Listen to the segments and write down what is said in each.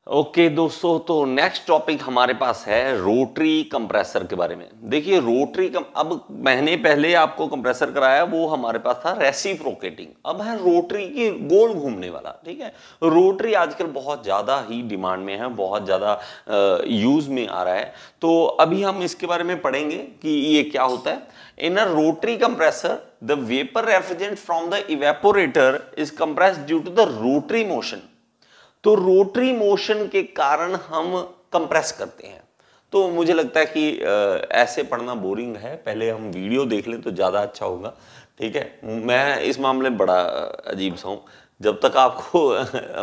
Okay दोस्तों, तो next topic हमारे पास है रोटरी कंप्रेसर के बारे में। देखिए अब मैंने पहले आपको कंप्रेसर कराया, वो हमारे पास था रेसिप्रोकेटिंग। अब है रोटरी की, गोल घूमने वाला। ठीक है, रोटरी आजकल बहुत ज़्यादा ही डिमांड में है, बहुत ज़्यादा यूज में आ रहा है। तो अभी हम इसके बारे में पढ़ेंगे कि ये क्या होता है। In a rotary compressor the vapour refrigerant from the evaporator is compressed due to the rotary motion. तो रोटरी मोशन के कारण हम कंप्रेस करते हैं। तो मुझे लगता है कि ऐसे पढ़ना बोरिंग है, पहले हम वीडियो देख लें तो ज़्यादा अच्छा होगा। ठीक है, मैं इस मामले में बड़ा अजीब सा हूँ। जब तक आपको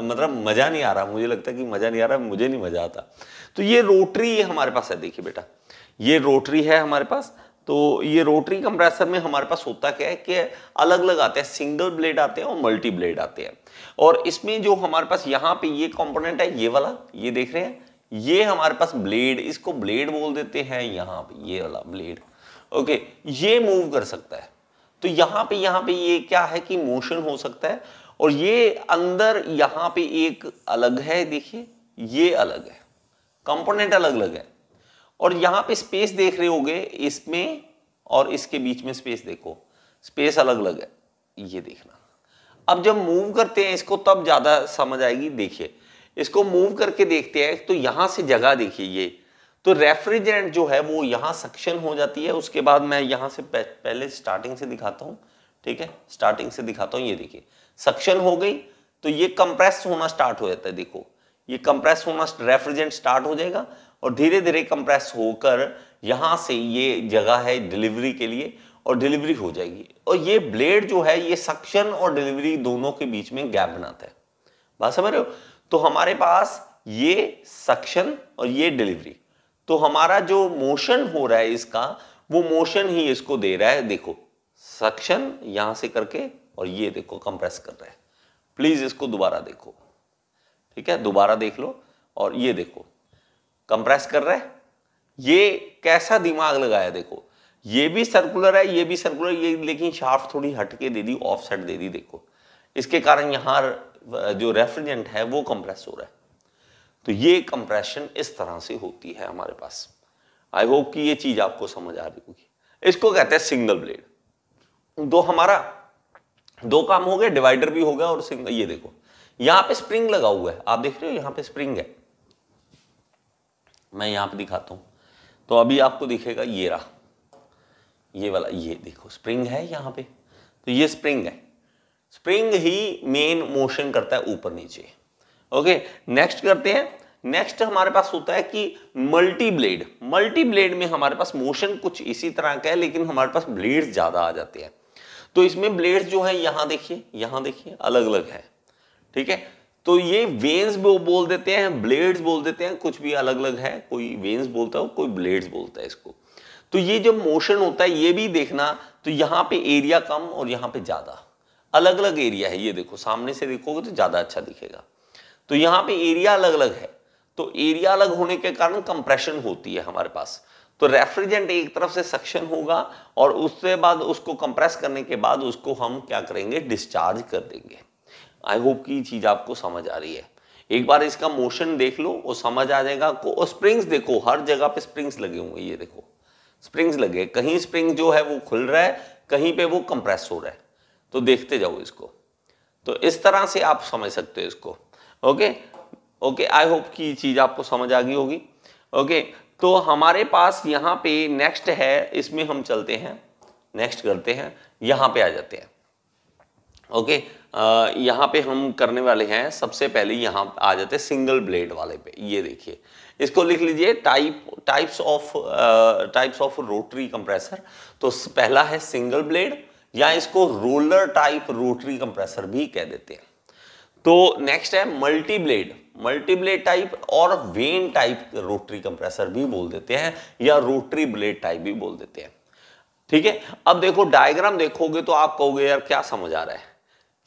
मतलब मज़ा नहीं आ रहा, मुझे लगता है कि मज़ा नहीं आ रहा, मुझे नहीं मज़ा आता। तो ये रोटरी हमारे पास है, देखिए बेटा, ये रोटरी है हमारे पास। तो ये रोटरी कंप्रेसर में हमारे पास होता क्या है कि अलग अलग आते हैं, सिंगल ब्लेड आते हैं और मल्टी ब्लेड आते हैं। और इसमें जो हमारे पास यहाँ पे ये कंपोनेंट है, ये वाला, ये देख रहे हैं, ये हमारे पास ब्लेड, इसको ब्लेड बोल देते हैं। यहाँ पे ये वाला ब्लेड, ओके, ये मूव कर सकता है। तो यहाँ पे ये क्या है कि मोशन हो सकता है। और ये अंदर यहाँ पे एक अलग है, देखिए ये अलग है, कंपोनेंट अलग अलग है। और यहाँ पे स्पेस देख रहे होगे, इसमें और इसके बीच में स्पेस देखो, स्पेस अलग अलग है, ये देखना। अब जब मूव करते हैं इसको तब ज्यादा समझ आएगी। देखिए इसको मूव करके देखते हैं तो यहां से जगह देखिए, ये तो रेफ्रिजरेंट जो है वो यहां सक्शन हो जाती है। उसके बाद मैं यहां से पहले स्टार्टिंग से दिखाता हूं। ठीक है, स्टार्टिंग से दिखाता हूं। ये देखिए सक्शन हो गई तो ये कंप्रेस होना स्टार्ट हो जाता है। देखो ये कंप्रेस होना, रेफ्रिजरेंट स्टार्ट हो जाएगा और धीरे धीरे कंप्रेस होकर यहां से ये जगह है डिलीवरी के लिए, और डिलीवरी हो जाएगी। और ये ब्लेड जो है ये सक्शन और डिलीवरी दोनों के बीच में गैप बनाता है। बात समझ रहे हो? तो हमारे पास ये सक्शन और ये डिलीवरी, तो हमारा जो मोशन हो रहा है इसका, वो मोशन ही इसको दे रहा है। देखो सक्शन यहां से करके, और ये देखो कंप्रेस कर रहा है। प्लीज इसको दोबारा देखो। ठीक है, दोबारा देख लो। और ये देखो कंप्रेस कर रहा है। ये कैसा दिमाग लगाया, देखो ये भी सर्कुलर है, ये भी सर्कुलर, ये लेकिन शाफ्ट थोड़ी हटके दे दी, ऑफ साइड दे दी। देखो इसके कारण यहां जो रेफ्रिजरेंट है वो कंप्रेस हो रहा है। तो ये कंप्रेशन इस तरह से होती है हमारे पास। आई होप कि ये चीज आपको समझ आ रही होगी। इसको कहते हैं सिंगल ब्लेड। हमारा दो काम हो गए, डिवाइडर भी हो गया और सिंगल। ये देखो यहां पे स्प्रिंग लगा हुआ है, आप देख रहे हो यहां पे स्प्रिंग है। मैं यहां पे दिखाता हूं तो अभी आपको दिखेगा, ये रहा, ये वाला, ये देखो स्प्रिंग है यहां पे। तो ये स्प्रिंग है, स्प्रिंग ही मेन मोशन करता है ऊपर नीचे। ओके, नेक्स्ट करते हैं। नेक्स्ट हमारे पास होता है कि मल्टी ब्लेड। मल्टी ब्लेड में हमारे पास मोशन कुछ इसी तरह का है, लेकिन हमारे पास ब्लेड्स ज्यादा आ जाते हैं। तो इसमें ब्लेड्स जो है यहां देखिए अलग अलग है। ठीक है, तो ये वेन्स बोल देते हैं, ब्लेड्स बोल देते हैं, कुछ भी अलग अलग है। कोई वेन्स बोलता है, कोई ब्लेड्स बोलता है इसको। तो ये जो मोशन होता है ये भी देखना, तो यहां पे एरिया कम और यहां पे ज्यादा, अलग अलग एरिया है। ये देखो सामने से देखोगे तो ज्यादा अच्छा दिखेगा। तो यहां पे एरिया अलग अलग है। तो एरिया अलग होने के कारण कंप्रेशन होती है हमारे पास। तो रेफ्रिजरेंट एक तरफ से सक्शन होगा और उसके बाद उसको कंप्रेस करने के बाद उसको हम क्या करेंगे, डिस्चार्ज कर देंगे। आई होप की चीज आपको समझ आ रही है। एक बार इसका मोशन देख लो वो समझ आ जाएगा। और स्प्रिंग्स देखो, हर जगह पे स्प्रिंग्स लगे होंगे। ये देखो स्प्रिंग्स लगे, कहीं स्प्रिंग जो है वो खुल रहा है, कहीं पे वो कंप्रेस हो रहा है। तो देखते जाओ इसको। तो इस तरह से आप समझ सकते हो इसको। ओके ओके, आई होप की चीज आपको समझ आ गई होगी। ओके, तो हमारे पास यहाँ पे नेक्स्ट है, इसमें हम चलते हैं, नेक्स्ट करते हैं, यहाँ पे आ जाते हैं। ओके, यहाँ पे हम करने वाले हैं, सबसे पहले यहाँ आ जाते हैं सिंगल ब्लेड वाले पे। ये देखिए इसको लिख लीजिए, टाइप्स ऑफ रोटरी कंप्रेसर। तो पहला है सिंगल ब्लेड, या इसको रोलर टाइप रोटरी कंप्रेसर भी कह देते हैं। तो नेक्स्ट है मल्टी ब्लेड टाइप और वेन टाइप रोटरी कंप्रेसर भी बोल देते हैं, या रोटरी ब्लेड टाइप भी बोल देते हैं। ठीक है, अब देखो डायग्राम देखोगे तो आप कहोगे यार क्या समझ आ रहा है।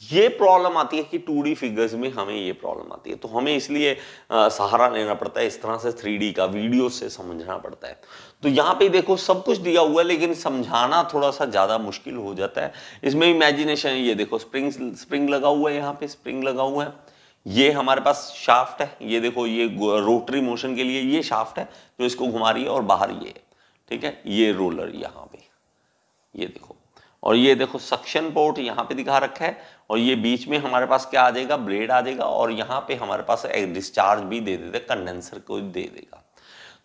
ये प्रॉब्लम आती है कि 2D फिगर्स में हमें ये प्रॉब्लम आती है, तो हमें इसलिए सहारा लेना पड़ता है, इस तरह से 3D का वीडियो से समझना पड़ता है। तो यहाँ पे देखो सब कुछ दिया हुआ है, लेकिन समझाना थोड़ा सा ज़्यादा मुश्किल हो जाता है। इसमें इमेजिनेशन, ये देखो स्प्रिंग लगा हुआ है, यहाँ पे स्प्रिंग लगा हुआ है, ये हमारे पास शाफ्ट है, ये देखो ये रोटरी मोशन के लिए ये शाफ्ट है जो इसको घुमा रही है, और बाहर ये है, ठीक है, ये रोलर यहाँ पे, ये देखो, और ये देखो सक्शन पोर्ट यहाँ पे दिखा रखा है, और ये बीच में हमारे पास क्या आ जाएगा, ब्लेड आ जाएगा, और यहाँ पे हमारे पास एक डिस्चार्ज भी दे देते, कंडेंसर को दे देगा।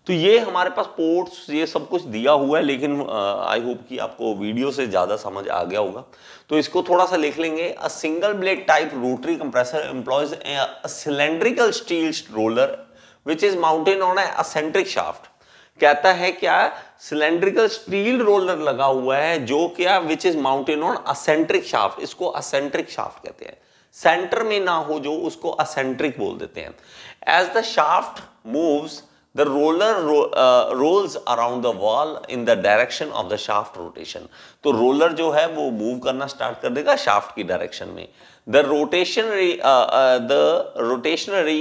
तो ये हमारे पास पोर्ट्स ये सब कुछ दिया हुआ है, लेकिन आई होप कि आपको वीडियो से ज़्यादा समझ आ गया होगा, तो इसको थोड़ा सा लिख लेंगे। A single blade type rotary compressor employees a cylindrical steel roller which is mounted on a eccentric shaft. कहता है क्या, सिलेंड्रिकल स्टील रोलर लगा हुआ है जो क्या, which is mounted on eccentric shaft, इसको असेंट्रिक शाफ्ट कहते हैं, सेंटर में ना हो जो उसको असेंट्रिक बोल देते हैं। As the shaft moves the roller rolls around the wall in the direction of the shaft rotation। तो रोलर जो है वो मूव करना स्टार्ट कर देगा शाफ्ट की डायरेक्शन में। the rotationary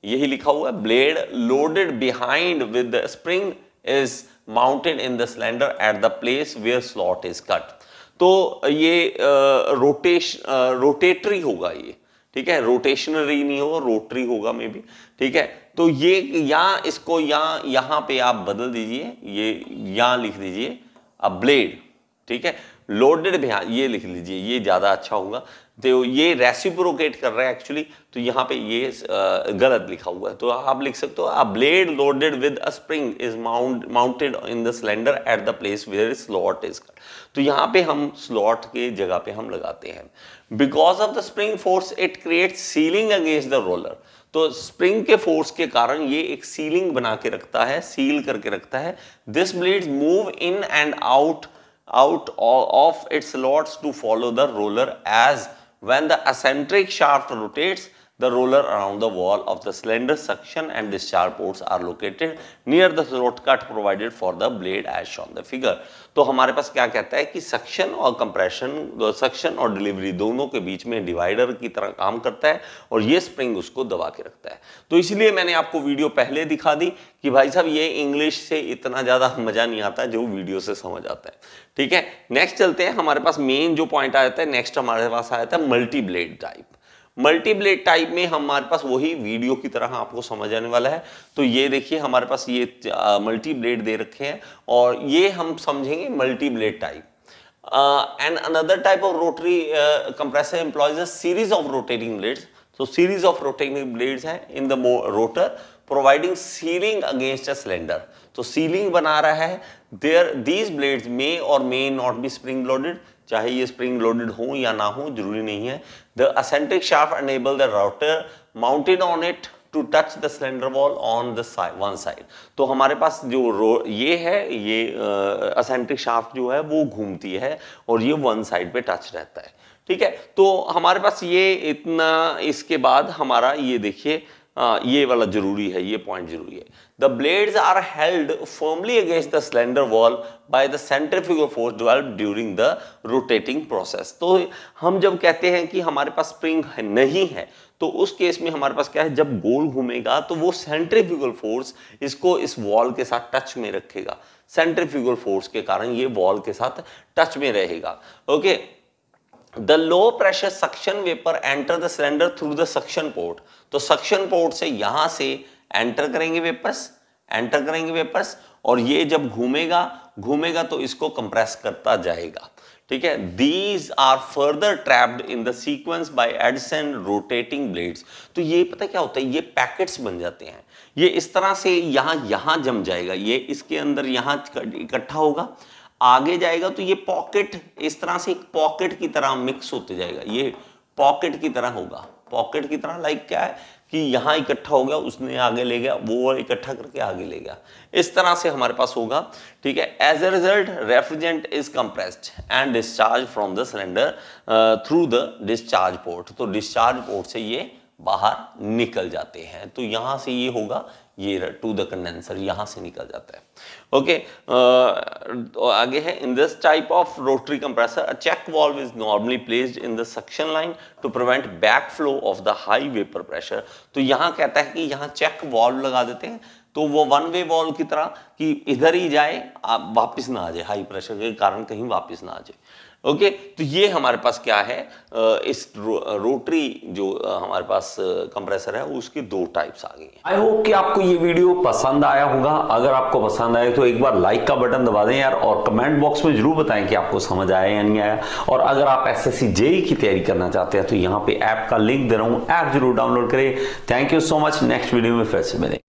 यही लिखा हुआ है, blade loaded behind with the spring is mounted in the cylinder at the place where slot is cut. तो ये रोटेटरी होगा ये, ठीक है, रोटेशनरी नहीं होगा, रोटरी होगा मे बी, ठीक है। तो ये यहाँ इसको यहाँ पे आप बदल दीजिए, ये यहाँ लिख दीजिए अ ब्लेड, ठीक है, लोडेड भी, हाँ ये लिख लीजिए, ये ज़्यादा अच्छा होगा। तो ये रेसिप्रोकेट कर रहा है एक्चुअली, तो यहाँ पे ये गलत लिखा हुआ है, तो आप लिख सकते हो a blade loaded with a spring is mounted in the cylinder at the place where slot is cut. तो यहाँ पे हम स्लॉट के जगह पे हम लगाते हैं। Because of the spring force it creates ceiling against the roller. तो स्प्रिंग के फोर्स के कारण ये एक सीलिंग बना के रखता है, सील करके रखता है। This blades move in and out of its slots to follow the roller, as when the eccentric shaft rotates the roller around the wall of the cylinder, suction and discharge ports are located near the throat cut provided for the blade as shown the figure। तो हमारे पास क्या कहता है कि suction और compression, suction और delivery दोनों के बीच में डिवाइडर की तरह काम करता है, और ये स्प्रिंग उसको दबा के रखता है। तो इसलिए मैंने आपको वीडियो पहले दिखा दी कि भाई साहब ये इंग्लिश से इतना ज़्यादा मज़ा नहीं आता जो वीडियो से समझ आता है, ठीक है। नेक्स्ट चलते हैं, हमारे पास मेन जो पॉइंट आया था, नेक्स्ट हमारे पास आया था multi blade type. Multi blade type में हमारे पास वही वीडियो की तरह आपको समझ आने वाला है। तो ये देखिए हमारे पास ये मल्टी ब्लेड दे रखे हैं, और ये हम समझेंगे multi blade type. And another type of rotary compressor employees a series of rotating blades. तो सीरीज ऑफ रोटेटिंग ब्लेड्स हैं in the rotor providing ceiling against a cylinder. तो सीलिंग बना रहा है। देयर दीज ब्लेड्स मे और may not be spring loaded, चाहे ये spring loaded हो या ना हो, जरूरी नहीं है। The eccentric shaft enable the rotor mounted on it to touch the cylinder wall on the one side. तो हमारे पास जो ये है, ये एसेंट्रिक शाफ्ट जो है वो घूमती है, और ये वन साइड पे टच रहता है, ठीक है। तो हमारे पास ये इतना, इसके बाद हमारा ये देखिए ये वाला जरूरी है, ये पॉइंट जरूरी है। The blades are held firmly against the cylinder wall by the centrifugal force developed during the rotating process. तो हम जब कहते हैं कि हमारे पास स्प्रिंग नहीं है, तो उस केस में हमारे पास क्या है, जब गोल घूमेगा तो वो सेंट्रीफ्यूगल फोर्स इसको इस वॉल के साथ टच में रखेगा। सेंट्रीफ्यूगल फोर्स के कारण ये वॉल के साथ टच में रहेगा, okay. The low pressure suction vapor enter the cylinder through the suction port। तो suction port से यहां से एंटर करेंगे वेपर्स, और ये जब घूमेगा तो इसको कंप्रेस करता जाएगा, ठीक है। These are further trapped in the sequence by adjacent rotating blades। तो ये पता क्या होता है, ये पैकेट्स बन जाते हैं, ये इस तरह से यहाँ जम जाएगा, ये इसके अंदर यहाँ इकट्ठा होगा, आगे जाएगा तो ये पॉकेट इस तरह से एक पॉकेट की तरह मिक्स होते जाएगा, ये पॉकेट की तरह होगा, पॉकेट की तरह लाइक क्या है कि यहाँ इकट्ठा हो गया, उसने आगे ले गया, वो इकट्ठा करके आगे ले गया, इस तरह से हमारे पास होगा, ठीक है। As a result refrigerant is compressed and discharge from the cylinder through the discharge port. तो डिस्चार्ज पोर्ट से ये बाहर निकल जाते हैं, तो यहाँ से ये होगा, ये टू द कंडेंसर यहाँ से निकल जाता है, ओके। आगे है, in this type of rotary compressor a check valve is normally placed in the suction line to prevent back flow of the high vapour pressure. तो यहाँ कहता है कि यहाँ चेक वाल्व लगा देते हैं तो वो वन वे वॉल्व की तरह कि इधर ही जाए, आप वापस ना आ जाए, हाई प्रेशर के कारण कहीं वापस ना आ जाए। ओके, तो ये हमारे पास क्या है, इस रोटरी जो हमारे पास कंप्रेसर है उसके दो टाइप्स आ गए हैं। आई होप कि आपको ये वीडियो पसंद आया होगा। अगर आपको पसंद आए तो एक बार लाइक का बटन दबा दें यार, और कमेंट बॉक्स में जरूर बताएं कि आपको समझ आया या नहीं आया। और अगर आप एसएससी जेईई की तैयारी करना चाहते हैं तो यहाँ पे ऐप का लिंक दे रहा हूँ, ऐप जरूर डाउनलोड करें। Thank you so much, next video में फिर से मिलेंगे।